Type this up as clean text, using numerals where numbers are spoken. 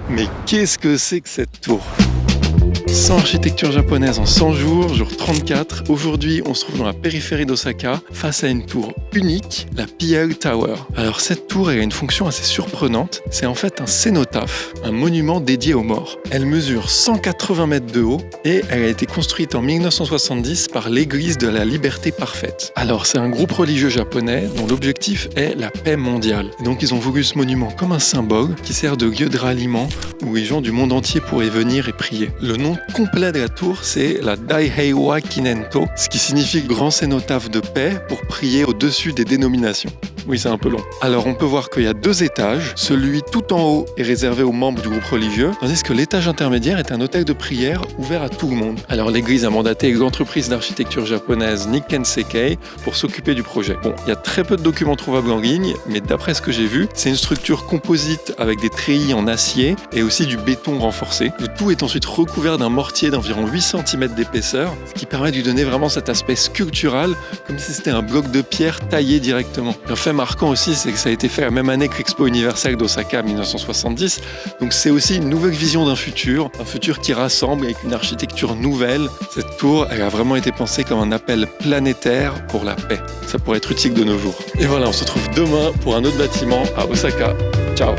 Mais qu'est-ce que c'est que cette tour ? 100 architecture japonaise en 100 jours, jour 34. Aujourd'hui, on se trouve dans la périphérie d'Osaka, face à une tour unique, la Pihau Tower. Alors cette tour elle a une fonction assez surprenante, c'est en fait un cénotaphe, un monument dédié aux morts. Elle mesure 180 mètres de haut et elle a été construite en 1970 par l'Église de la Liberté Parfaite. Alors c'est un groupe religieux japonais dont l'objectif est la paix mondiale. Et donc ils ont voulu ce monument comme un symbole qui sert de lieu de ralliement où les gens du monde entier pourraient venir et prier. Le nom complet de la tour, c'est la Daiheiwa Kinento, ce qui signifie grand cénotaphe de paix pour prier au-dessus des dénominations. Oui, c'est un peu long. Alors on peut voir qu'il y a 2 étages. Celui tout en haut est réservé aux membres du groupe religieux, tandis que l'étage intermédiaire est un hôtel de prière ouvert à tout le monde. Alors l'église a mandaté l'entreprise d'architecture japonaise Nikken Seikei pour s'occuper du projet. Bon, il y a très peu de documents trouvables en ligne, mais d'après ce que j'ai vu, c'est une structure composite avec des treillis en acier et aussi du béton renforcé. Le tout est ensuite recouvert d'un mortier d'environ 8 cm d'épaisseur, ce qui permet de lui donner vraiment cet aspect sculptural, comme si c'était un bloc de pierre taillé directement. Un fait marquant aussi, c'est que ça a été fait la même année que l'Expo universelle d'Osaka 1970, donc c'est aussi une nouvelle vision d'un futur, un futur qui rassemble avec une architecture nouvelle. Cette tour, elle a vraiment été pensée comme un appel planétaire pour la paix. Ça pourrait être utile de nos jours. Et voilà, on se retrouve demain pour un autre bâtiment à Osaka. Ciao!